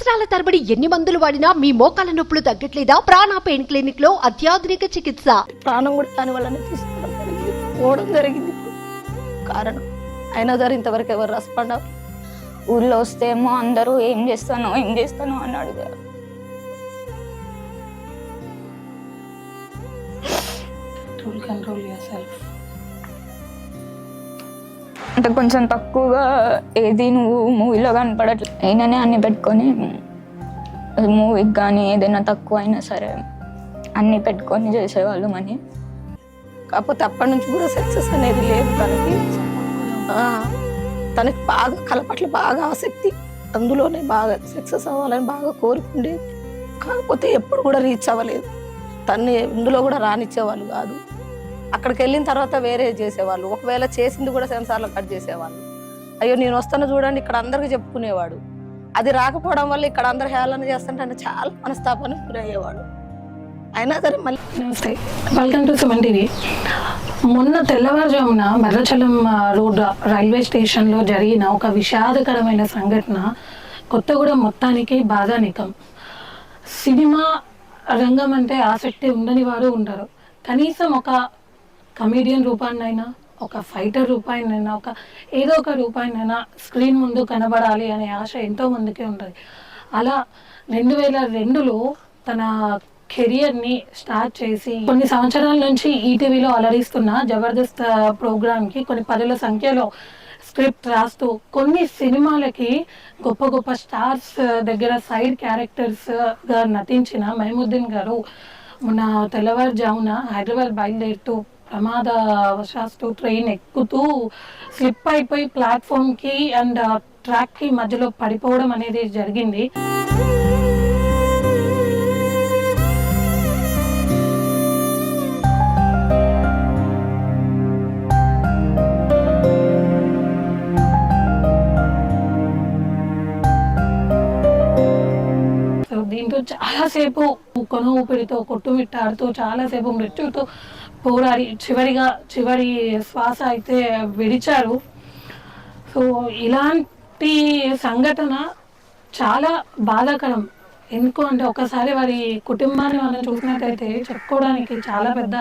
సంవత్సరాల తరబడి ఎన్ని మందులు వాడినా మీ మోకాల నొప్పులు తగ్గట్లేదా? ప్రాణ పెయిన్ క్లినిక్ లో అత్యాధునిక చికిత్స. ప్రాణం కూడా దాని వల్లనే తీసుకోవడం జరిగింది. కారణం అయినా సరే ఇంతవరకు ఎవరు రెస్పాండ్ అవ్వరు. ఊళ్ళో వస్తేమో అందరూ ఏం చేస్తానో అని అడిగారు. అంటే కొంచెం తక్కువగా ఏది నువ్వు మూవీలో కనపడట్లేదు, అయిననే అన్ని పెట్టుకొని మూవీకి కానీ ఏదైనా తక్కువ అయినా సరే అన్ని పెట్టుకొని చేసేవాళ్ళం అని. కాకపోతే అప్పటి నుంచి కూడా సక్సెస్ అనేది లేదు తనకి బాగా కళ పట్ల బాగా ఆసక్తి, అందులోనే బాగా సక్సెస్ అవ్వాలని బాగా కోరుకుండేది. కాకపోతే ఎప్పుడు కూడా రీచ్ అవ్వలేదు. తన్ని ఇందులో కూడా రానిచ్చేవాళ్ళు కాదు. అక్కడికి వెళ్ళిన తర్వాత వేరే చేసేవాళ్ళు, ఒకవేళ చేసింది కూడా సెన్సార్లో కట్ చేసేవాళ్ళు. అయ్యో నేను వస్తాను చూడండి ఇక్కడ అందరికీ చెప్పుకునేవాడు. అది రాకపోవడం వల్ల ఇక్కడ అందరు హేళన చేస్తుంటే ఆయన చాలా మనస్తాపన గురయ్యేవాడు. అయినా సరే మళ్ళీ నమస్తే, వెల్కమ్ టు సుమన్ టీవీ. మొన్న తెల్లవారుజామున భద్రాచలం రోడ్ రైల్వే స్టేషన్లో జరిగిన ఒక విషాదకరమైన సంఘటన కొత్తగూడెం మొత్తానికి బాధానికం. సినిమా రంగం అంటే ఆసక్తి ఉండని వారు ఉండరు. కనీసం ఒక కమీడియన్ రూపాన్నైనా, ఒక ఫైటర్ రూపాయినైనా, ఏదో ఒక రూపాయినైనా స్క్రీన్ ముందు కనబడాలి అనే ఆశ ఎంతో మందికి ఉంటుంది. అలా 2002లో తన కెరియర్ని స్టార్ట్ చేసి కొన్ని సంవత్సరాల నుంచి ఈటీవీలో అలరిస్తున్న జబర్దస్త్ ప్రోగ్రామ్కి కొన్ని పదుల సంఖ్యలో స్క్రిప్ట్ రాస్తూ కొన్ని సినిమాలకి గొప్ప గొప్ప స్టార్స్ దగ్గర సైడ్ క్యారెక్టర్స్గా నటించిన మహమూద్దీన్ గారు మొన్న తెల్లవారుజామున హైదరాబాద్ బయలుదేరుతూ ప్రమాదవశాత్తు ట్రైన్ ఎక్కుతూ స్లిప్ అయిపోయి ప్లాట్ఫామ్కి అండ్ ట్రాక్కి మధ్యలో పడిపోవడం అనేది జరిగింది. దీంతో చాలాసేపు కొన ఊపిరితో కొట్టుమిట్టాడుతూ చాలాసేపు మృత్యుతో పోరాడి చివరి శ్వాస అయితే విడిచారు. సో ఇలాంటి సంఘటన చాలా బాధాకరం. ఎందుకు అంటే ఒకసారి వారి కుటుంబాన్ని మనం చూసినట్టయితే చెప్పుకోవడానికి చాలా పెద్ద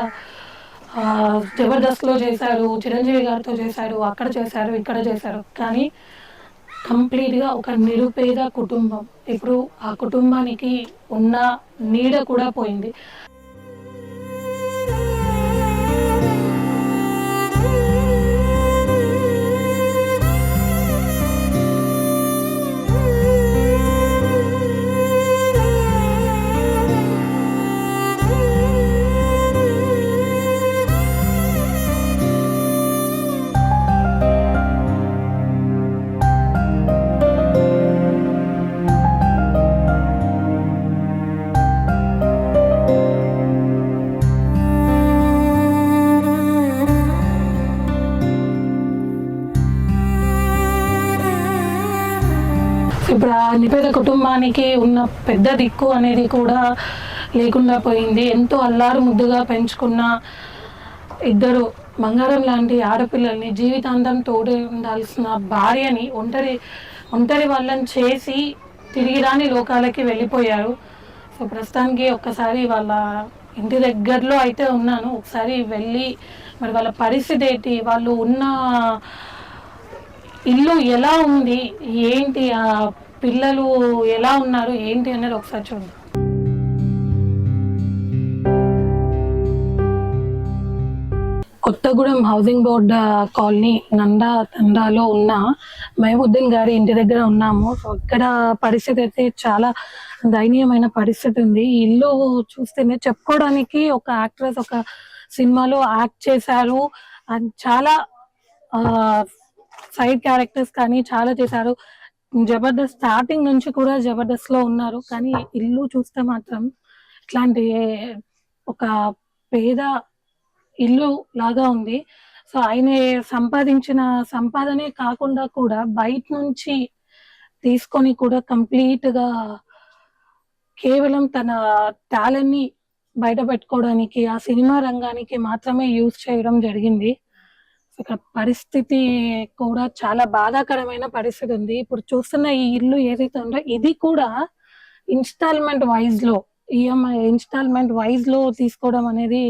జబర్దస్త్లో చేశారు, చిరంజీవి గారితో చేశారు, అక్కడ చేశారు, ఇక్కడ చేశారు. కానీ కంప్లీట్గా ఒక నిరుపేద కుటుంబం. ఇప్పుడు ఆ కుటుంబానికి ఉన్న నీడ కూడా పోయింది. ఇప్పుడు ఆ నిపేద కుటుంబానికి ఉన్న పెద్ద దిక్కు అనేది కూడా లేకుండా పోయింది. ఎంతో అల్లారు ముద్దుగా పెంచుకున్న ఇద్దరు బంగారం లాంటి ఆడపిల్లల్ని, జీవితాంతం తోడు ఉండాల్సిన భార్యని ఒంటరి వాళ్ళని చేసి తిరిగి రాని లోకాలకి వెళ్ళిపోయారు. సో ప్రస్తుతానికి ఒక్కసారి వాళ్ళ ఇంటి దగ్గరలో అయితే ఉన్నాను. ఒకసారి వెళ్ళి మరి వాళ్ళ పరిస్థితి ఏంటి, వాళ్ళు ఉన్న ఇల్లు ఎలా ఉంది, ఏంటి, ఆ పిల్లలు ఎలా ఉన్నారు, ఏంటి అనేది ఒకసారి చూద్దాం. కొత్తగూడెం హౌసింగ్ బోర్డ్ కాలనీ తండాలో ఉన్న మహమూద్దీన్ గారి ఇంటి దగ్గర ఉన్నాము. ఇక్కడ పరిస్థితి అయితే చాలా దయనీయమైన పరిస్థితి ఉంది. ఈ ఇల్లు చూస్తేనే చెప్పుకోవడానికి ఒక యాక్ట్రెస్ ఒక సినిమాలో యాక్ట్ చేశారు, అండ్ చాలా సైడ్ క్యారెక్టర్స్ కానీ చాలా చేశారు. జబర్దస్త్ స్టార్టింగ్ నుంచి కూడా జబర్దస్త్ లో ఉన్నారు. కానీ ఇల్లు చూస్తే మాత్రం ఇట్లాంటి ఒక పేద ఇల్లు లాగా ఉంది. సో ఆయన సంపాదించిన సంపాదనే కాకుండా కూడా బయట నుంచి తీసుకొని కూడా కంప్లీట్ గా కేవలం తన టాలెంట్ ని బయట పెట్టుకోవడానికి, ఆ సినిమా రంగానికి మాత్రమే యూజ్ చేయడం జరిగింది. ఇక్కడ పరిస్థితి కూడా చాలా బాధాకరమైన పరిస్థితి ఉంది. ఇప్పుడు చూస్తున్న ఈ ఇల్లు ఏదైతే ఉందో ఇది కూడా ఇన్స్టాల్మెంట్ వైజ్లో ఈఎంఐ ఇన్స్టాల్మెంట్ వైజ్లో తీసుకోవడం అనేది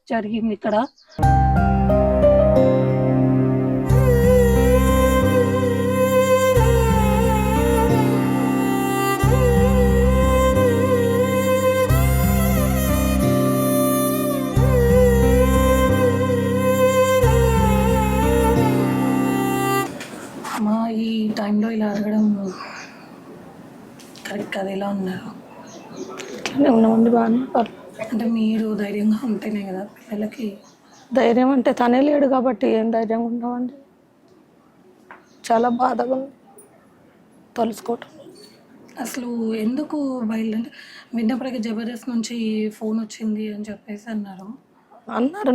జరిగింది ఇక్కడ. ఈ టైంలో ఇలా అడగడం కరెక్ట్ కాదు. ఎలా ఉన్నారు? ఇట్లానే ఉన్నామండి, బాగానే. అంటే మీరు ధైర్యంగా ఉంటేనే కదా పిల్లలకి. ధైర్యం అంటే తనే లేడు కాబట్టి ఏం ధైర్యంగా ఉన్నామండి. చాలా బాధగా ఉంది తలుసుకోవటం. అసలు ఎందుకు అంటే విన్నప్పటికీ జబర్దస్త్ నుంచి ఫోన్ వచ్చింది అని చెప్పేసి అన్నారు.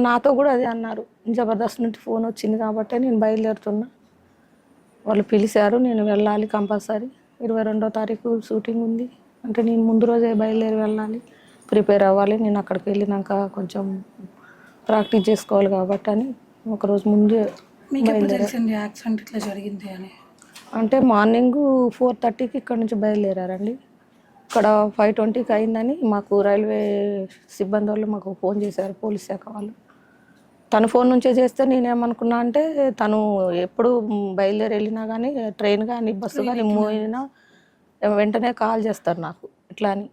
నాతో కూడా అదే అన్నారు. జబర్దస్త్ నుండి ఫోన్ వచ్చింది కాబట్టి నేను బయలుదేరుతున్నా, వాళ్ళు పిలిచారు, నేను వెళ్ళాలి కంపల్సరీ. 22వ తారీఖు షూటింగ్ ఉంది అంటే నేను ముందు రోజే బయలుదేరి వెళ్ళాలి, ప్రిపేర్ అవ్వాలి. నేను అక్కడికి వెళ్ళినాక కొంచెం ప్రాక్టీస్ చేసుకోవాలి కాబట్టి అని ఒకరోజు ముందే తెలిసింది యాక్సిడెంట్ ఇట్లా జరిగింది అని. అంటే మార్నింగ్ 4:30కి ఇక్కడ నుంచి బయలుదేరారండి. ఇక్కడ 5:20కి అయిందని మాకు రైల్వే సిబ్బంది వాళ్ళు మాకు ఫోన్ చేశారు, పోలీస్ శాఖ వాళ్ళు. తన ఫోన్ నుంచే చేస్తే నేనేమనుకున్నా అంటే తను ఎప్పుడు బయలుదేరి వెళ్ళినా కానీ ట్రైన్ కానీ బస్సు కానీ మూవ్ అయినా వెంటనే కాల్ చేస్తారు నాకు, ఇట్లా అని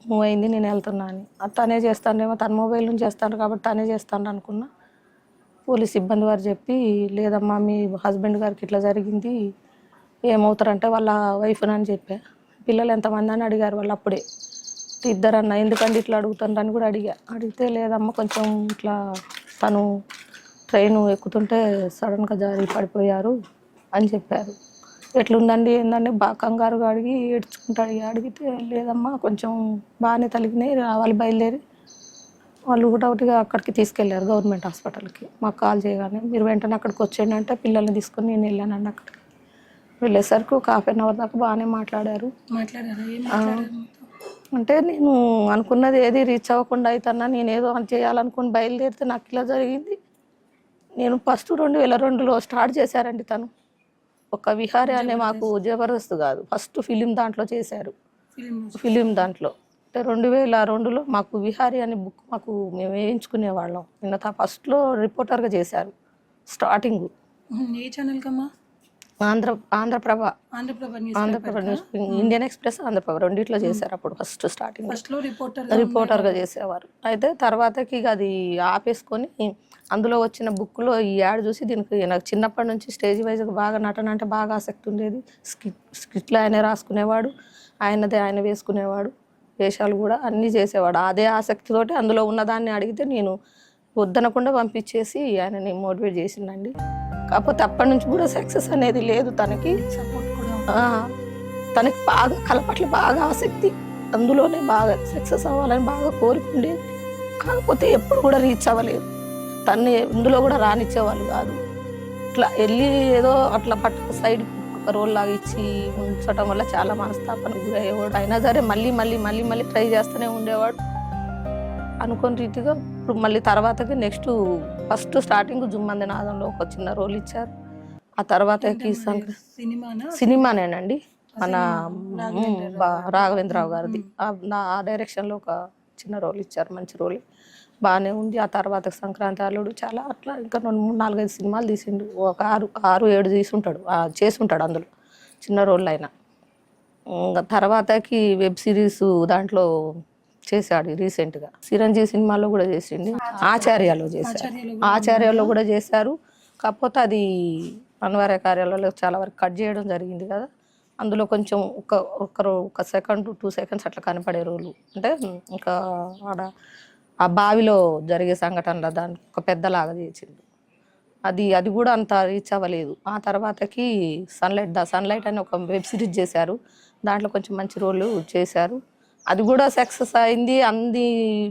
మూవ్ అయింది నేను వెళ్తున్నా అని. తనే చేస్తానేమో, తన మొబైల్ నుంచి చేస్తాను కాబట్టి తనే చేస్తాను అనుకున్నా. పోలీస్ సిబ్బంది వారు చెప్పి, లేదమ్మా మీ హస్బెండ్ గారికి ఇట్లా జరిగింది, ఏమవుతారంటే వాళ్ళ వైఫ్ని అని చెప్పా. పిల్లలు ఎంతమంది అని అడిగారు వాళ్ళు అప్పుడే. 2 అన్న, ఎందుకంటే ఇట్లా అడుగుతారని కూడా అడిగితే లేదమ్మా కొంచెం ఇట్లా తను ట్రైన్ ఎక్కుతుంటే సడన్గా జారి పడిపోయారు అని చెప్పారు. ఎట్లుందండి ఏందండి బాగా కంగారుగా అడిగి ఏడ్చుకుంటాడు. అడిగితే లేదమ్మా కొంచెం బాగానే తలిగినాయి, రావాలి బయలుదేరి. వాళ్ళు కూడా ఒకటిగా అక్కడికి తీసుకెళ్లారు గవర్నమెంట్ హాస్పిటల్కి. మాకు కాల్ చేయగానే మీరు వెంటనే అక్కడికి వచ్చేయండి అంటే పిల్లల్ని తీసుకొని నేను వెళ్ళానండి. అక్కడికి వెళ్ళేసరికి ఒక 1/2 అవర్ దాకా బాగానే మాట్లాడారు. అంటే నేను అనుకున్నది ఏది రీచ్ అవ్వకుండా అవుతున్నా, నేను ఏదో చేయాలనుకుని బయలుదేరితే నాకు ఇలా జరిగింది. నేను ఫస్ట్ 2002లో స్టార్ట్ చేశారండి. తను ఒక విహారీ అనే మాకు జబర్దస్త్ కాదు ఫస్ట్ ఫిలిం దాంట్లో చేశారు. ఫిలిం దాంట్లో అంటే 2002లో మాకు విహారీ అనే బుక్ మాకు మేము వేయించుకునేవాళ్ళం. నిన్న ఫస్ట్లో రిపోర్టర్గా చేశారు స్టార్టింగ్. ఏ ఛానల్ కమ్మా? Andhraprabha news, Indian Express, Andhraprabha రెండిట్లో చేశారు అప్పుడు ఫస్ట్ స్టార్టింగ్. రిపోర్టర్గా చేసేవారు. అయితే తర్వాతకి అది ఆపేసుకొని అందులో వచ్చిన బుక్లో ఈ యాడ్ చూసి దీనికి నాకు చిన్నప్పటి నుంచి స్టేజ్ వైజ్గా బాగా నటన అంటే బాగా ఆసక్తి ఉండేది. స్కిట్లు ఆయనే రాసుకునేవాడు, ఆయనదే ఆయన వేసుకునేవాడు, వేషాలు కూడా అన్నీ చేసేవాడు. అదే ఆసక్తితోటి అందులో ఉన్నదాన్ని అడిగితే నేను వద్దనకుండా పంపించేసి ఆయనని మోటివేట్ చేసిందండి. కాకపోతే అప్పటి నుంచి కూడా సక్సెస్ అనేది లేదు తనకి. తనకి బాగా కళ పట్ల బాగా ఆసక్తి, అందులోనే బాగా సక్సెస్ అవ్వాలని బాగా కోరుకుండేది. కాకపోతే ఎప్పుడు కూడా రీచ్ అవ్వలేదు. తన్ని ఇందులో కూడా రానిచ్చేవాళ్ళు కాదు. ఇట్లా వెళ్ళి ఏదో అట్లా పట్టు సైడ్ ఒక రోల్ లాగా ఇచ్చి ఉంచడం వల్ల చాలా మనస్తాపానికి గురయ్యేవాడు. అయినా సరే మళ్ళీ మళ్ళీ మళ్ళీ మళ్ళీ ట్రై చేస్తూనే ఉండేవాడు. అనుకోని రీతిగా ఇప్పుడు మళ్ళీ తర్వాతకి నెక్స్ట్ ఫస్ట్ స్టార్టింగ్ జుమ్మంది నాదంలో ఒక చిన్న రోల్ ఇచ్చారు. ఆ తర్వాతకి సినిమానేనండి, మన రాఘవేంద్రరావు గారిది. ఆ డైరెక్షన్లో ఒక చిన్న రోల్ ఇచ్చారు, మంచి రోల్, బాగానే ఉంది. ఆ తర్వాత సంక్రాంతి అల్లుడు చాలా అట్లా ఇంకా 3-4-5 సినిమాలు తీసిండు. ఒక 6-7 తీసుంటాడు, చేసుంటాడు అందులో చిన్న రోల్ అయినా. ఇంకా తర్వాతకి వెబ్ సిరీస్ దాంట్లో చేశాడు రీసెంట్గా. చిరంజీవి సినిమాలో కూడా చేసిండు, ఆచార్యలో చేశారు, ఆచార్యలో కూడా చేశారు. కాకపోతే అది అనివార్య కార్యాలలో చాలా వరకు కట్ చేయడం జరిగింది కదా. అందులో కొంచెం ఒక సెకండ్ 2 సెకండ్స్ అట్లా కనపడే రోలు. అంటే ఇంకా ఆడ ఆ బావిలో జరిగే సంఘటనలో దానికి ఒక పెద్దలాగా చేసిండు. అది కూడా అంత రీచ్ అవ్వలేదు. ఆ తర్వాతకి సన్లైట్ అని ఒక వెబ్ సిరీస్ చేశారు. దాంట్లో కొంచెం మంచి రోలు చేశారు. అది కూడా సక్సెస్ అయింది. అన్ని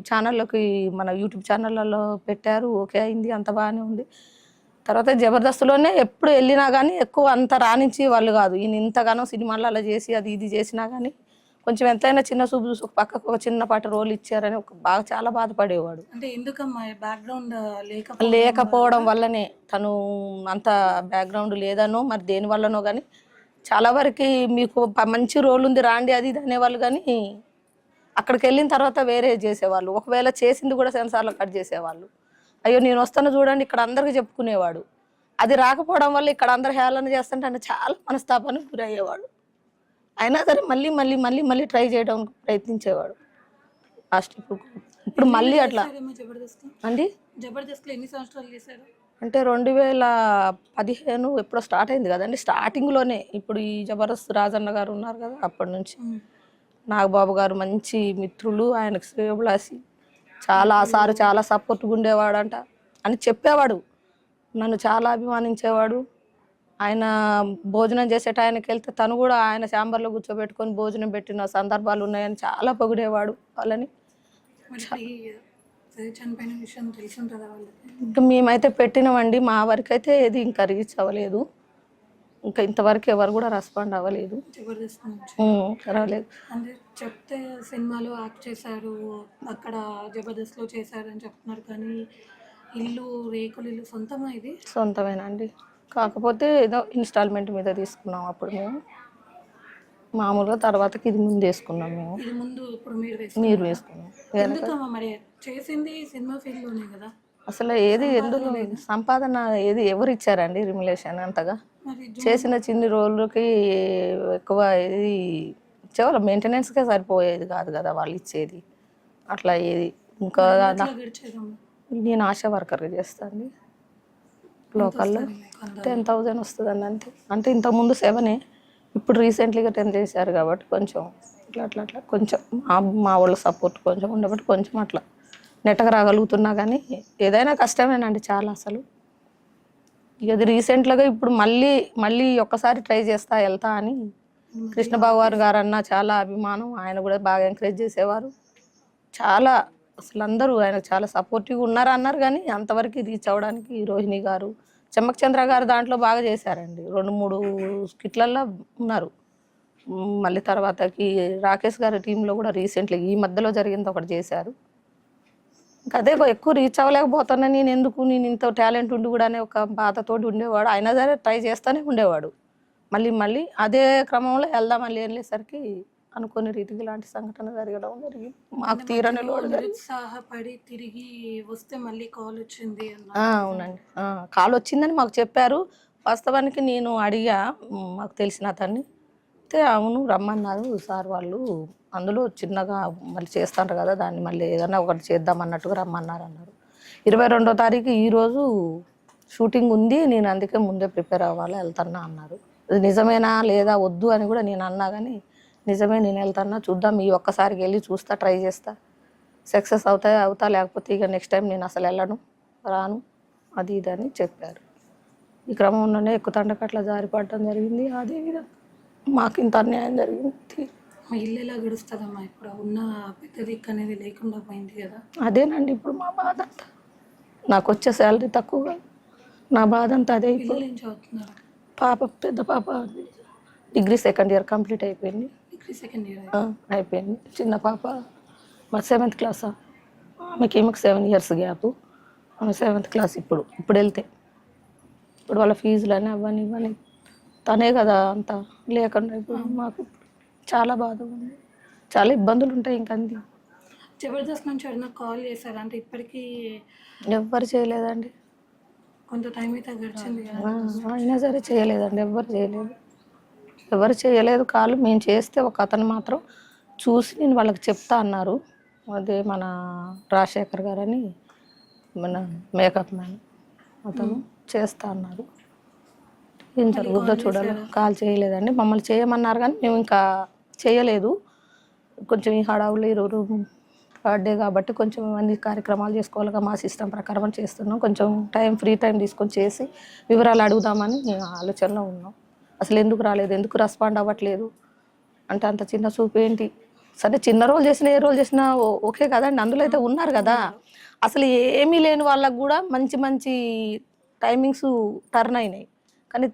ఛానళ్ళకి మన యూట్యూబ్ ఛానళ్ళలో పెట్టారు, ఓకే అయింది, అంత బాగానే ఉంది. తర్వాత జబర్దస్త్లోనే ఎప్పుడు వెళ్ళినా కానీ ఎక్కువ అంత రాణించి వాళ్ళు కాదు. ఈయన ఇంతగానో సినిమాలు అలా చేసి అది ఇది చేసినా కానీ కొంచెం ఎంతైనా చిన్న చూపు చూసి పక్కకు ఒక చిన్నపాటి రోల్ ఇచ్చారని బాగా చాలా బాధపడేవాడు. అంటే ఎందుకమ్మా బ్యాక్గ్రౌండ్ లేకపోవడం వల్లనే, తను అంత బ్యాక్గ్రౌండ్ లేదనో మరి దేని వల్లనో కానీ చాలా వరకు మీకు మంచి రోల్ ఉంది రాండి అది ఇది అనేవాళ్ళు, కానీ అక్కడికి వెళ్ళిన తర్వాత వేరే చేసేవాళ్ళు. ఒకవేళ చేసింది కూడా సెన్సార్లో కట్ చేసేవాళ్ళు. అయ్యో నేను వస్తాను చూడండి ఇక్కడ అందరికీ చెప్పుకునేవాడు. అది రాకపోవడం వల్ల ఇక్కడ అందరు హేళన చేస్తుంటే ఆయన చాలా మనస్తాపానికి గురయ్యేవాడు. అయినా సరే మళ్ళీ మళ్ళీ మళ్ళీ మళ్ళీ ట్రై చేయడానికి ప్రయత్నించేవాడు. లాస్ట్ ఇప్పుడు మళ్ళీ అట్లా అండి. జబర్దస్త్లో ఎన్ని సంవత్సరాలు చేశారు? అంటే 2015 ఎప్పుడో స్టార్ట్ అయింది కదండి. స్టార్టింగ్లోనే ఇప్పుడు ఈ జబర్దస్త్ రాజన్న గారు ఉన్నారు కదా, అప్పటి నుంచి నాగబాబు గారు మంచి మిత్రులు, ఆయనకు శ్రేయోభిలాషి. చాలా సారు చాలా సపోర్ట్గా ఉండేవాడంట అని చెప్పేవాడు. నన్ను చాలా అభిమానించేవాడు. ఆయన భోజనం చేసే టైంకి వెళ్తే తను కూడా ఆయన ఛాంబర్లో కూర్చోబెట్టుకొని భోజనం పెట్టిన సందర్భాలు ఉన్నాయని చాలా పొగిడేవాడు వాళ్ళని. చనిపోయిన విషయం తెలిసి ఉంటుందా వాళ్ళకి? ఇంకా మేమైతే పెట్టినామండి, మా వరకు అయితే ఏది ఇంకా రీచ్ అవ్వలేదు. ఇంకా ఇంతవరకు ఎవరు కూడా రెస్పాండ్ అవ్వలేదు. జబర్దస్త్ నుంచి రాలేదు. అంటే చెప్తే సినిమాలో యాక్ట్ చేశారు, అక్కడ జబర్దస్త్లో చేశారు అని చెప్తున్నారు, కానీ ఇల్లు రేకులు ఇల్లు సొంతమా? ఇది సొంతమేనండి, కాకపోతే ఏదో ఇన్స్టాల్మెంట్ మీద తీసుకున్నాం అప్పుడు మేము. మామూలుగా తర్వాతకి ఇది ముందు వేసుకున్నాం మేము. ఇది ముందు ఇప్పుడు మీరు వేసుకున్నాం. ఎందుకమ్మా మరి చేసింది సినిమా ఫీల్డ్లోనే కదా? అసలు ఏది ఎందులో సంపాదన ఏది ఎవరు ఇచ్చారండి రిమ్యులేషన్ అంతగా? చేసిన చిన్ని రోజులకి ఎక్కువ ఇది ఇచ్చేవాళ్ళు, మెయింటెనెన్స్కే సరిపోయేది కాదు కదా వాళ్ళు ఇచ్చేది. అట్లా ఏది ఇంకా నేను ఆశా వర్కర్గా చేస్తాను లోకల్లో. 10,000 వస్తుందండి అంతే. అంటే ఇంతకుముందు 7, ఇప్పుడు రీసెంట్లీగా 10 చేశారు కాబట్టి కొంచెం అట్లా అట్లా అట్లా కొంచెం మా వాళ్ళ సపోర్ట్ కొంచెం ఉండబట్టి కొంచెం అట్లా నెట్టగా రాగలుగుతున్నా. కానీ ఏదైనా కష్టమేనండి చాలా అసలు. ఇది రీసెంట్గా ఇప్పుడు మళ్ళీ ఒక్కసారి ట్రై చేస్తా వెళ్తా అని కృష్ణబాబు గారు అన్న చాలా అభిమానం. ఆయన కూడా బాగా ఎంకరేజ్ చేసేవారు. చాలా అసలు అందరూ ఆయన చాలా సపోర్టివ్గా ఉన్నారు అన్నారు, కానీ అంతవరకు రీచ్ అవ్వడానికి రోహిణి గారు, చెమ్మక్ చంద్ర గారు దాంట్లో బాగా చేశారండి. 2-3 స్కిట్లల్లో ఉన్నారు. మళ్ళీ తర్వాతకి రాకేష్ గారి టీంలో కూడా రీసెంట్లీ ఈ మధ్యలో జరిగింది ఒకటి చేశారు. ఇంకా అదే ఎక్కువ రీచ్ అవ్వలేకపోతున్నా నేను ఇంత టాలెంట్ ఉండి కూడా అనే ఒక బాధతోటి ఉండేవాడు. అయినా సరే ట్రై చేస్తూనే ఉండేవాడు. మళ్ళీ అదే క్రమంలో వెళ్దాం మళ్ళీ వెళ్ళేసరికి అనుకోని రీతికి ఇలాంటి సంఘటన జరగడం జరిగింది. మాకు తీరని లోటు ఉత్సాహపడి తిరిగి వస్తే మళ్ళీ కాల్ వచ్చింది. అవునండి, కాల్ వచ్చిందని మాకు చెప్పారు. వాస్తవానికి నేను అడిగా మాకు తెలిసిన అతన్ని, అయితే అవును రమ్మన్నారు సార్ వాళ్ళు, అందులో చిన్నగా మళ్ళీ చేస్తారు కదా దాన్ని మళ్ళీ ఏదైనా ఒకటి చేద్దాం అన్నట్టుగా రమ్మన్నారు అన్నారు. 22వ తారీఖు ఈరోజు షూటింగ్ ఉంది, నేను అందుకే ముందే ప్రిపేర్ అవ్వాలి వెళ్తున్నా అన్నారు. అది నిజమేనా లేదా వద్దు అని కూడా నేను అన్నా, కానీ నిజమే నేను వెళ్తున్నా చూద్దాం, ఈ ఒక్కసారికి వెళ్ళి చూస్తా, ట్రై చేస్తా, సక్సెస్ అవుతా లేకపోతే ఇక నెక్స్ట్ టైం నేను అసలు రాను అది ఇది అని చెప్పారు. ఈ క్రమంలోనే ఎక్కుతండకు అట్లా జారిపడటం జరిగింది. అదేవిధంగా మాకు ఇంత అన్యాయం జరిగింది. మా ఇల్లు ఎలా గడుస్తుందమ్మా? ఇప్పుడు ఉన్న పెద్ద దిక్కు అనేది లేకుండా పోయింది కదా. అదేనండి ఇప్పుడు మా బాధ అంతా. నాకు వచ్చే శాలరీ తక్కువ, నా బాధ అంతా అదే. పిల్లలు ఏం చదువుతున్నారు? పెద్ద పాప డిగ్రీ 2nd ఇయర్ కంప్లీట్ అయిపోయింది. డిగ్రీ 2nd ఇయర్ అయిపోయింది. చిన్న పాప మరి 7th క్లాస్. ఆమెకి 7 ఇయర్స్ గ్యాప్. ఆమె 7th క్లాస్ ఇప్పుడు వెళ్తే ఇప్పుడు వాళ్ళ ఫీజులని అవన్నీ తనే కదా అంతా లేకుండా ఇప్పుడు మాకు చాలా బాధ ఉంది, చాలా ఇబ్బందులు ఉంటాయి. ఇంకంది జబర్దస్త్ నుంచి ఎవరైనా కాల్ చేశారా? అంటే ఇప్పటికీ ఎవ్వరు చేయలేదండి. కొంత టైం అయితే గడిచింది అయినా సరే చేయలేదండి, ఎవరు చేయలేదు కాల్. మేము చేస్తే ఒక అతను మాత్రం చూసి నేను వాళ్ళకి చెప్తా అన్నారు. అదే మన రాజశేఖర్ గారని మన మేకప్ మ్యాన్, అతను చేస్తా అన్నారు. ఏం జరుగుద్దో చూడాలి. కాల్ చేయలేదండి, మమ్మల్ని చేయమన్నారు కానీ మేము ఇంకా చేయలేదు. కొంచెం ఈ హడావులు ఈరోజు బర్త్డే కాబట్టి కొంచెం అన్ని కార్యక్రమాలు చేసుకోవాలి, మా సిస్టమ్ ప్రకారం చేస్తున్నాం. కొంచెం ఫ్రీ టైం తీసుకొని చేసి వివరాలు అడుగుదామని ఆలోచనలో ఉన్నాం. అసలు ఎందుకు రాలేదు, ఎందుకు రెస్పాండ్ అవ్వట్లేదు అంటే అంత చిన్న చూపు ఏంటి? సరే చిన్న రోల్ చేసినా ఏ రోల్ చేసినా ఓకే కదండి, అందులో అయితే ఉన్నారు కదా. అసలు ఏమీ లేని వాళ్ళకు కూడా మంచి టైమింగ్స్ టర్న్ అయినాయి. కానీ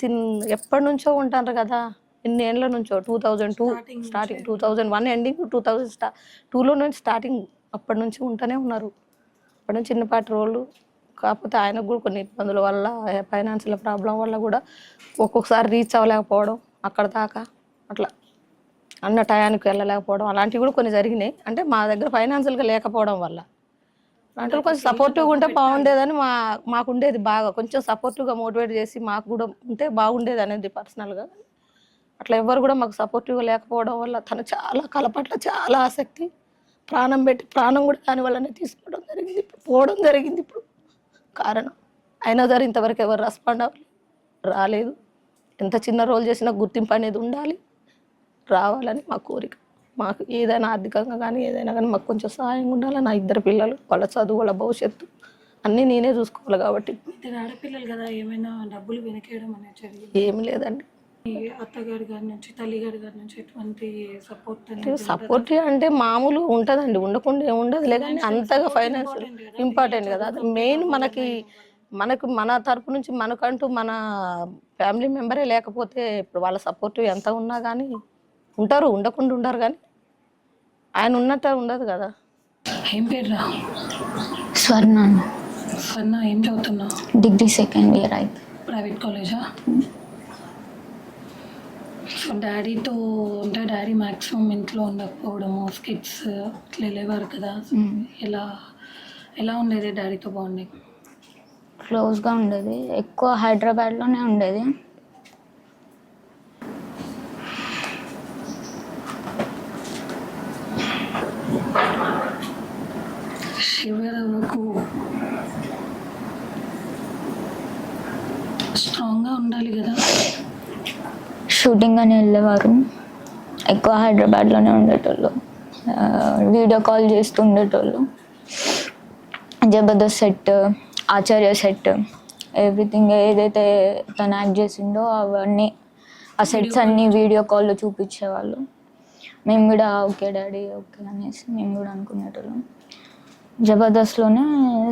ఎప్పటి నుంచో ఉంటారు కదా, ఇన్ని ఏళ్ళ నుంచో 2002 స్టార్టింగ్, 2001 ఎండింగ్, 2002లో నుంచి స్టార్టింగ్, అప్పటి నుంచి ఉంటూనే ఉన్నారు. అప్పటి నుంచి చిన్నపాటి రోళ్ళు. కాకపోతే ఆయనకు కూడా కొన్ని ఇబ్బందుల వల్ల, ఫైనాన్షియల్ ప్రాబ్లం వల్ల కూడా ఒక్కొక్కసారి రీచ్ అవ్వలేకపోవడం అక్కడ దాకా అట్లా అన్న టయానికి వెళ్ళలేకపోవడం అలాంటివి కూడా కొన్ని జరిగినాయి. అంటే మా దగ్గర ఫైనాన్షియల్గా లేకపోవడం వల్ల అంటే కొంచెం సపోర్టివ్గా ఉంటే బాగుండేదని మాకు ఉండేది. బాగా కొంచెం సపోర్టివ్గా మోటివేట్ చేసి మాకు కూడా ఉంటే బాగుండేది అనేది పర్సనల్గా. అట్లా ఎవ్వరు కూడా మాకు సపోర్టివ్గా లేకపోవడం వల్ల తను చాలా కళ పట్ల చాలా ఆసక్తి, ప్రాణం పెట్టి ప్రాణం కూడా దాని వల్లనే తీసుకోవడం జరిగింది. ఇప్పుడు పోవడం జరిగింది. ఇప్పుడు కారణం అయినా సరే ఇంతవరకు ఎవరు రెస్పాండ్ అవ్వలేదు, రాలేదు. ఎంత చిన్న రోల్ చేసినా గుర్తింపు అనేది ఉండాలి, రావాలని మా కోరిక. మాకు ఏదైనా ఆర్థికంగా కానీ ఏదైనా కానీ మాకు కొంచెం సహాయంగా ఉండాలి. నా 2 పిల్లలు, వాళ్ళ చదువు, వాళ్ళ భవిష్యత్తు అన్నీ నేనే చూసుకోవాలి కాబట్టి. ఇద్దరు ఆడపిల్లలు కదా, ఏమైనా డబ్బులు వెనకేయడం అనేది జరిగింది? ఏమి లేదండి. ఈ అత్తగారి గారి నుంచి, తల్లిగారి గారి నుంచి ఎటువంటి సపోర్ట్ సపోర్ట్ అంటే మామూలు ఉంటుందండి, ఉండకుండా ఏముండదులే. కానీ అంతగా ఫైనాన్షియల్ ఇంపార్టెంట్ కదా, అది మెయిన్. మనకు మన తరపు నుంచి మనకంటూ మన ఫ్యామిలీ మెంబరే లేకపోతే ఇప్పుడు వాళ్ళ సపోర్ట్ ఎంత ఉన్నా కానీ ఉంటారు, ఉండకుండా ఉండరు. కానీ ఆయన ఉన్నట్టు ఉండదు కదా. ఏం పేరు రా? స్వర్ణ. స్వర్ణ, ఏం చదువుతున్నావు? డిగ్రీ 2nd year అయితే. ప్రైవేట్ కాలేజా? సో డాడీతో అంటే డాడీ మ్యాక్సిమం ఇంట్లో ఉండకపోవడము, స్కిట్స్ ఇట్లా వెళ్ళేవారు కదా. ఎలా ఉండేది డాడీతో బాండింగ్? క్లోజ్గా ఉండేది. ఎక్కువ హైదరాబాద్లోనే ఉండేది. చివరకు స్ట్రాంగ్గా ఉండాలి కదా. షూటింగ్ అని వెళ్ళేవారు. ఎక్కువ హైదరాబాద్లోనే ఉండేటోళ్ళు. వీడియో కాల్ చేస్తూ ఉండేటోళ్ళు. జబర్దస్త్ సెట్, ఆచార్య సెట్, ఎవ్రీథింగ్ ఏదైతే తను యాక్ట్ చేసిండో అవన్నీ ఆ సెట్స్ అన్నీ వీడియో కాల్లో చూపించేవాళ్ళు. మేము కూడా ఓకే డాడీ ఓకే అనేసి మేము కూడా అనుకునేటోళ్ళం. జబర్దస్త్లోనే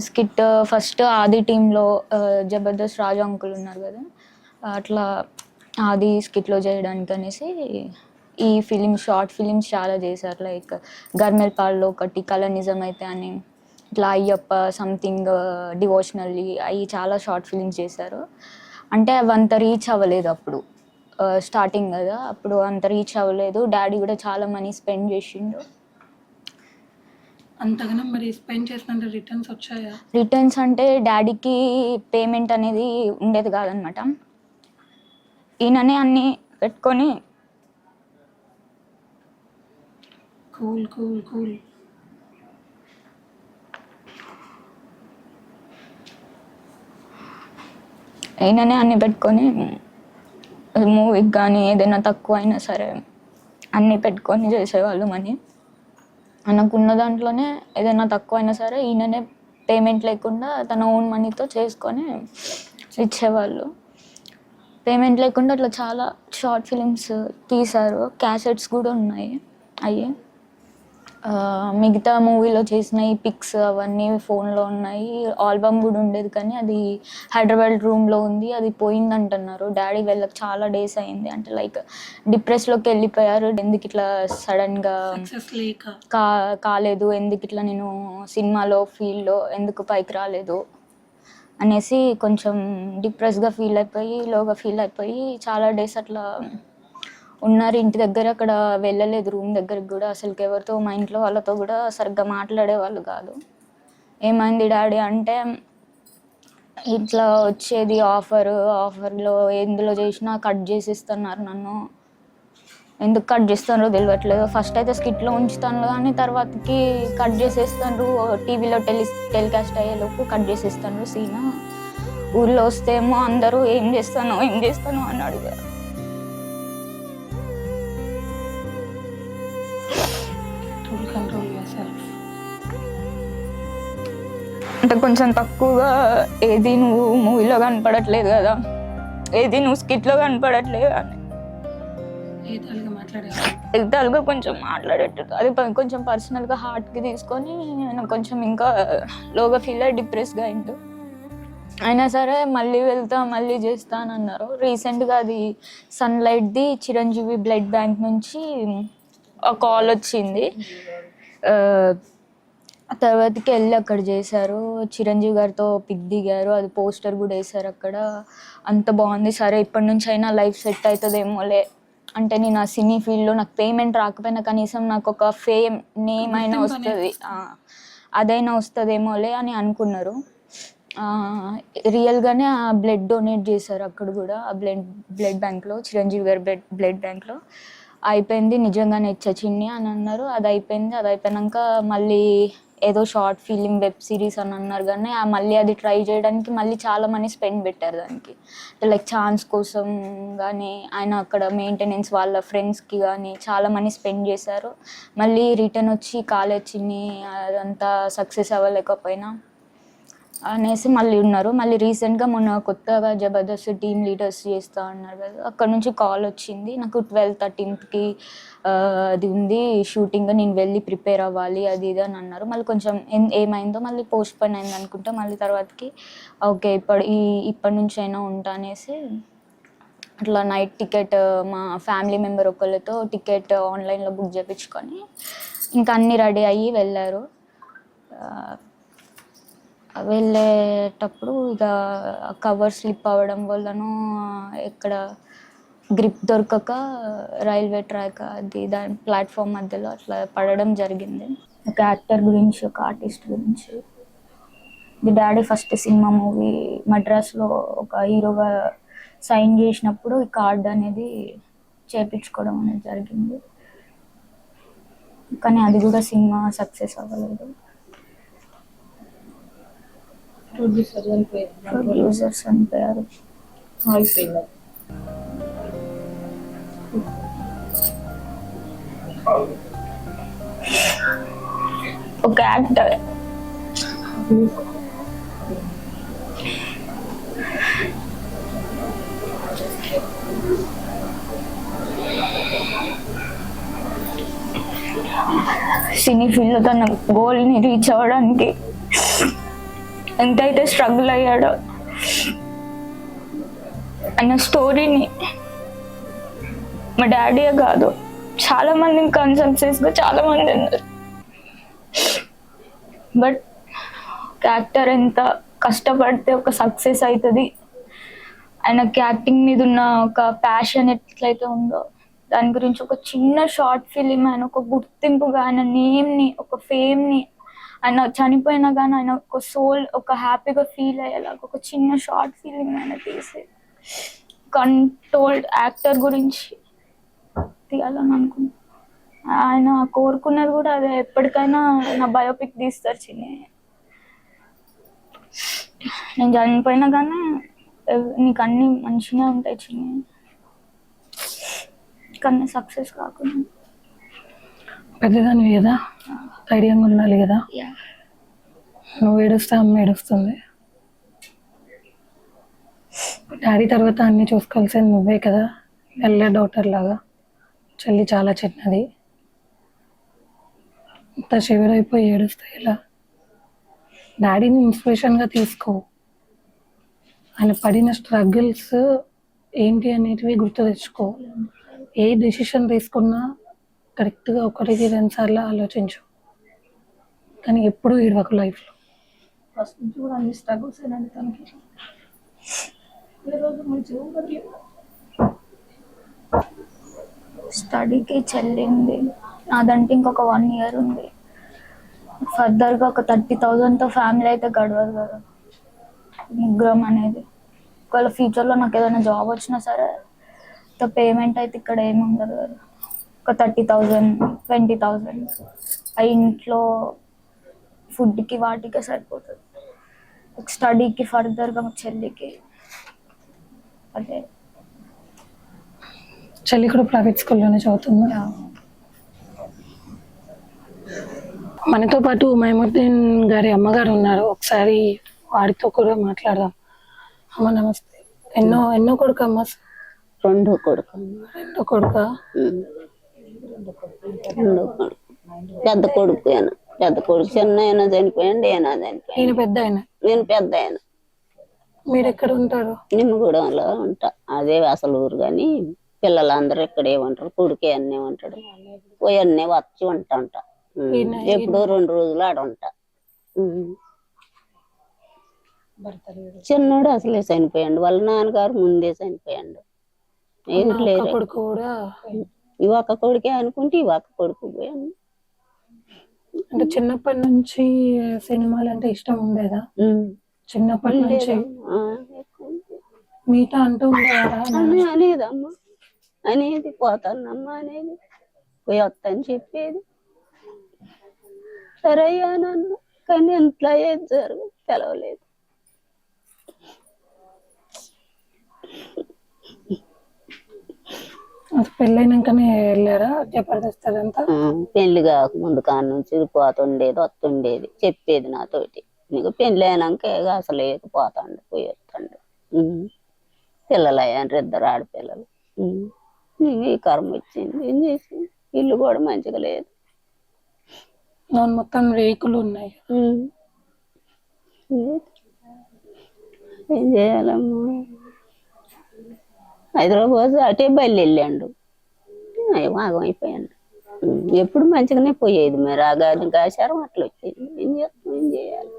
స్కిట్ ఫస్ట్ ఆది టీంలో జబర్దస్త్ రాజు అంకుల్ ఉన్నారు కదా, అట్లా ఆది స్కిట్లో చేయడానికి అనేసి ఈ షార్ట్ ఫిలిమ్స్ చాలా చేశారు. లైక్ గర్మెల్పాల్లో ఒకటి, కళ నిజమైతే అని, ఇట్లా అయ్యప్ప సంథింగ్ డివోషనల్లీ అవి చాలా షార్ట్ ఫిలిమ్స్ చేశారు. అంటే అవి అంత రీచ్ అవ్వలేదు అప్పుడు, స్టార్టింగ్ కదా, అప్పుడు అంత రీచ్ అవ్వలేదు. డాడీ కూడా చాలా మనీ స్పెండ్ చేసిండు. అంతగానో మరి స్పెండ్ చేసినంత రిటర్న్స్ వచ్చాయా? రిటర్న్స్ అంటే డాడీకి పేమెంట్ అనేది ఉండేది కాదనమాట. ఈయననే అన్నీ పెట్టుకొని కూల్ కూల్ కూల్ ఈయననే అన్నీ పెట్టుకొని మూవీకి కానీ ఏదైనా తక్కువ అయినా సరే అన్నీ పెట్టుకొని చేసేవాళ్ళు మనీ. మనకున్న దాంట్లోనే ఏదైనా తక్కువ అయినా సరే ఈయననే పేమెంట్ లేకుండా తన ఓన్ మనీతో చేసుకొని ఇచ్చేవాళ్ళు. పేమెంట్ లేకుండా అట్లా చాలా షార్ట్ ఫిలిమ్స్ తీశారు. క్యాసెట్స్ కూడా ఉన్నాయి అవి. మిగతా మూవీలో చేసిన ఈ పిక్స్ అవన్నీ ఫోన్లో ఉన్నాయి. ఆల్బమ్ కూడా ఉండేది కానీ అది హైదరాబాద్ రూమ్లో ఉంది, అది పోయింది అంటున్నారు. డాడీ వెళ్ళక చాలా డేస్ అయింది. అంటే లైక్ డిప్రెస్లోకి వెళ్ళిపోయారు. ఎందుకు ఇట్లా సడన్గా కాలేదు, ఎందుకు ఇట్లా నేను సినిమాలో ఫీల్డ్లో ఎందుకు పైకి రాలేదు అనేసి కొంచెం డిప్రెస్గా లోగా ఫీల్ అయిపోయి చాలా డేస్ అట్లా ఉన్నారు ఇంటి దగ్గర. అక్కడ వెళ్ళలేదు రూమ్ దగ్గరికి కూడా. అసలుకి ఎవరితో మా ఇంట్లో వాళ్ళతో కూడా సరిగ్గా మాట్లాడే వాళ్ళు కాదు. ఏమైంది డాడీ అంటే ఇట్లా వచ్చేది ఆఫర్లో ఎందులో చేసినా కట్ చేసిస్తున్నారు నన్ను. ఎందుకు కట్ చేస్తారో తెలియట్లేదు. ఫస్ట్ అయితే స్కిట్లో ఉంచుతాను కానీ తర్వాతకి కట్ చేసేస్తాను. టీవీలో టెలికాస్ట్ అయ్యేలోపు కట్ చేసేస్తాను సీన్. ఊళ్ళో వస్తే ఏమో అందరూ ఏం చేస్తాను అని అడిగారు. అంటే కొంచెం తక్కువగా ఏది నువ్వు మూవీలో కనపడట్లేదు కదా, ఏది నువ్వు స్కిట్లో కనపడట్లేదు అని ఎగతాలుగా కొంచెం మాట్లాడేటట్టు. అది కొంచెం పర్సనల్గా హార్ట్కి తీసుకొని నేను కొంచెం ఇంకా లోగా ఫీల్ అయ్యి డిప్రెస్గా అయిండు. అయినా సరే మళ్ళీ వెళ్తా మళ్ళీ చేస్తా అని అన్నారు. రీసెంట్గా అది సన్లైట్ది చిరంజీవి బ్లడ్ బ్యాంక్ నుంచి కాల్ వచ్చింది. తర్వాతకి వెళ్ళి అక్కడ చేశారు. చిరంజీవి గారితో పిక్ దిగారు, అది పోస్టర్ కూడా వేశారు అక్కడ. అంత బాగుంది. సరే ఇప్పటి నుంచి అయినా లైఫ్ సెట్ అవుతుందేమోలే అంటే నేను ఆ సినీ ఫీల్డ్లో నాకు పేమెంట్ రాకపోయినా కనీసం నాకు ఒక ఫేమ్ నేమ్ అయినా వస్తుంది, అదైనా వస్తుందేమోలే అని అనుకున్నారు. రియల్గానే ఆ బ్లడ్ డొనేట్ చేశారు అక్కడ కూడా, ఆ బ్లడ్ బ్యాంక్లో, చిరంజీవి గారి బ్లడ్ బ్యాంక్లో. అయిపోయింది, నిజంగానే ఇచ్చా చిన్ని అని అన్నారు. అది అయిపోయింది. అది అయిపోయాక మళ్ళీ ఏదో షార్ట్ ఫిలిం వెబ్ సిరీస్ అని అన్నారు, కానీ మళ్ళీ అది ట్రై చేయడానికి మళ్ళీ చాలా మనీ స్పెండ్ పెట్టారు దానికి. లైక్ ఛాన్స్ కోసం కానీ ఆయన అక్కడ మెయింటెనెన్స్ వాళ్ళ ఫ్రెండ్స్కి కానీ చాలా మనీ స్పెండ్ చేశారు. మళ్ళీ రిటర్న్ వచ్చి కాలేజ్ చిన్ని అదంతా సక్సెస్ అవ్వలేకపోయినా అనేసి మళ్ళీ ఉన్నారు. మళ్ళీ రీసెంట్గా మొన్న కొత్తగా జబర్దస్త్ టీమ్ లీడర్స్ చేస్తా అన్నారు కదా, అక్కడ నుంచి కాల్ వచ్చింది నాకు 12-13కి అది ఉంది షూటింగ్, నేను వెళ్ళి ప్రిపేర్ అవ్వాలి అది ఇది అని అన్నారు. మళ్ళీ కొంచెం ఏమైందో మళ్ళీ పోస్ట్ పోన్ అయింది అనుకుంటా. మళ్ళీ తర్వాతకి ఓకే ఇప్పటి నుంచి అయినా ఉంటా అనేసి అట్లా నైట్ టికెట్ మా ఫ్యామిలీ మెంబర్ ఒకళ్ళతో టికెట్ ఆన్లైన్లో బుక్ చేయించుకొని ఇంకా అన్నీ రెడీ అయ్యి వెళ్ళారు. వెళ్ళేటప్పుడు ఇక కవర్ స్లిప్ అవ్వడం వల్లనూ ఎక్కడ గ్రిప్ దొరకక రైల్వే ట్రాక్ అది దాని ప్లాట్ఫామ్ మధ్యలో అట్లా పడడం జరిగింది. ఒక యాక్టర్ గురించి, ఒక ఆర్టిస్ట్ గురించి. ఇది డాడీ ఫస్ట్ సినిమా మూవీ మద్రాస్లో ఒక హీరోగా సైన్ చేసినప్పుడు ఈ కార్డ్ అనేది చేయించుకోవడం అనేది జరిగింది, కానీ అది కూడా సినిమా సక్సెస్ అవ్వలేదు. ప్రొడ్యూసర్స్ చనిపోయారు. ఒక యాక్టర్ సినీ ఫీల్డ్లో తన గోల్ని రీచ్ అవ్వడానికి ఎంతైతే స్ట్రగుల్ అయ్యాడో అన్న స్టోరీని మా డాడీయే కాదు చాలా మంది కన్సల్టెన్సీగా చాలా మంది ఉన్నారు. బట్ యాక్టర్ ఎంత కష్టపడితే ఒక సక్సెస్ అవుతుంది, ఆయనకి యాక్టింగ్ మీద ఉన్న ఒక ప్యాషన్ ఎట్లయితే ఉందో దాని గురించి ఒక చిన్న షార్ట్ ఫిలిం, ఆయన ఒక గుర్తింపుగా, ఆయన నేమ్ని, ఒక ఫేమ్ని, ఆయన చనిపోయినా కానీ ఆయన ఒక సోల్ ఒక హ్యాపీగా ఫీల్ అయ్యేలాగా ఒక చిన్న షార్ట్ ఫిలిం ఆయన తీసి కంట్రోల్డ్ యాక్టర్ గురించి తీయాలని అనుకున్నాను. ఆయన కోరుకున్నది కూడా అదే, ఎప్పటికైనా నా బయోపిక్ తీస్తారు చిన్ని, నేను చనిపోయినా కానీ నీకు అన్నీ మంచిగా ఉంటాయి చిన్ని, కానీ సక్సెస్ కాకుండా. పెద్దదానివి కదా, ధైర్యంగా ఉండాలి కదా. నువ్వు ఏడుస్తే అమ్మ ఏడుస్తుంది. డాడీ తర్వాత అన్నీ చూసుకోవాల్సింది నువ్వే కదా, ఎల్ల డాక్టర్ లాగా. చెల్లి చాలా చిన్నది, ఇంత చివరైపోయి ఏడుస్తే ఎలా? డాడీని ఇన్స్పిరేషన్గా తీసుకో, ఆయన పడిన స్ట్రగుల్స్ ఏంటి అనేటివి గుర్తు తెచ్చుకో. ఏ డెసిషన్ తీసుకున్నా కరెక్ట్గా 1-2 సార్లు ఆలోచించు, కానీ ఎప్పుడూ ఏడవకు లైఫ్లో. ఫస్ట్ నుంచి కూడా అన్ని స్ట్రగుల్స్ అయినండి తనకి. స్టడీకి చెల్లింది, అదంటే ఇంకొక 1 year ఉంది. ఫర్దర్గా ఒక 30,000తో ఫ్యామిలీ అయితే గడవదు కదా, ముగ్గురం అనేది. ఒకవేళ ఫ్యూచర్లో నాకు ఏదైనా జాబ్ వచ్చినా సరే పేమెంట్ అయితే ఇక్కడ ఏమి ఉండదు కదా, ఒక 30,000 20,000 ఆ ఇంట్లో ఫుడ్కి వాటికే సరిపోతుంది. స్టడీకి ఫర్దర్గా మా చెల్లికి అదే. చెల్లి కూడా ప్రైవేట్ స్కూల్లోనే చదువుతుంది. మనతో పాటు మైముద్దీన్ గారి అమ్మగారు ఉన్నారు, ఒకసారి వాడితో కూడా మాట్లాడదాం. అమ్మ నమస్తే. ఎన్నో కొడుకు అమ్మ? 2 కొడుకు. 2 కొడుకా? పెద్ద కొడుకు చిన్న ఆయన చనిపోయాడు, ఈయన పెద్ద ఆయన? నేను పెద్ద ఆయన. మీరు ఎక్కడ ఉంటారు? నిమ్మగూడెంలో ఉంటా, అదే అసలు ఊరు. కానీ పిల్లలందరూ ఇక్కడే ఉంటారు, కొడుకే అన్నీ ఉంటాడు, పోయి అన్నీ వచ్చి ఉంటా. ఎప్పుడో 2 రోజులు ఆడ ఉంటా. చిన్నోడు అసలే చనిపోయాడు, వాళ్ళ నాన్నగారు ముందే చనిపోయాడు. ఎవరు ఒక్క లేరు. కొడుకు కూడా ఈ ఒక్క కొడుకే అనుకుంటే ఈ ఒక్క కొడుకు పోయాను. అంటే చిన్నప్పటి నుంచి సినిమాలు అంటే ఇష్టం ఉండేదా? చిన్నప్పటి నుంచి మీతో అంటూ ఉండేవారా? అనేదమ్మా, అనేది పోతానమ్మా అనేది, పోయి వస్తాను చెప్పేది. సరే అయ్యానన్న, కానీ ఇంట్లో ఏది జరుగు తెలవలేదు. పెళ్ళైనాకనే వెళ్ళారా జబర్దస్త్ అదంతా? పెళ్లి కాక ముందు కాడ నుంచి పోతుండేది వస్తుండేది, చెప్పేది నాతోటి. నీకు పెళ్లి అయినాక అసలు పోతాండు పోయి వస్తాండు. పిల్లలు అయ్యాను, 2 ఆడపిల్లలు. నీకు ఈ కర్మ వచ్చింది, ఏం చేసింది? ఇల్లు కూడా మంచిగా లేదు. మొత్తం రేకులు ఉన్నాయి. ఏం చేయాలమ్మా? హైదరాబాద్ అటే బయలు వెళ్ళాడు, ఆగం అయిపోయాడు. ఎప్పుడు మంచిగానే పోయేది, మరి ఆ గాలి ఆచారం అట్లా వచ్చేది. ఏం చేస్తాం, ఏం చేయాలి?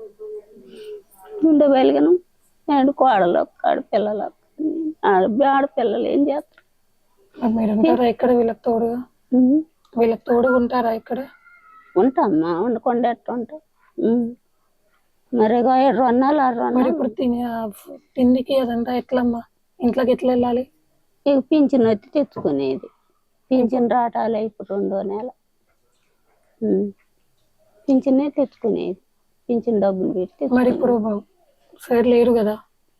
ఉండే బయలుగాను కోడలు ఆడపిల్లలు, ఆడపిల్లలు ఏం చేస్తారు? మీరు ఉంటారా ఇక్కడ వీళ్ళకి తోడుగా? వీళ్ళకి తోడుగా ఉంటారా ఇక్కడ? ఉంటామ్మా, ఉండకుండా ఎట్లా ఉంటా. మరి 7 రన్నాలు 6 మరి రన్నాలు. ఇప్పుడు తిండికి అదంతా ఎట్లమ్మా? ఇంట్లోకి ఎట్లా వెళ్ళాలి? ఇక పింఛన్ వచ్చి తెచ్చుకునేది. పింఛన్ రాటాలే ఇప్పుడు 2వ నెల. పింఛనే తెచ్చుకునేది, పింఛన్ డబ్బులు పెట్టి. మరి ఇప్పుడు సరే లేరు కదా?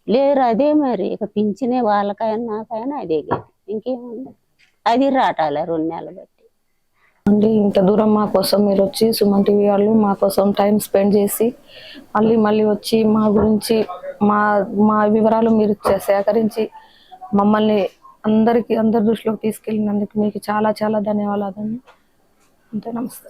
లేరు, అదే మరి ఇక పింఛనే వాళ్ళకైనా నాకైనా అదే గది, ఇంకేముంది. అది రాటాలే 2 నెలలు బట్టి. అండి, ఇంత దూరం మా కోసం మీరు వచ్చి సుమన్ టీవీ వాళ్ళు మా కోసం టైం స్పెండ్ చేసి మళ్ళీ వచ్చి మా గురించి మా వివరాలు మీరు సేకరించి మమ్మల్ని అందరి దృష్టిలోకి తీసుకెళ్ళినందుకు మీకు చాలా చాలా ధన్యవాదాలు. అంతే, నమస్తే.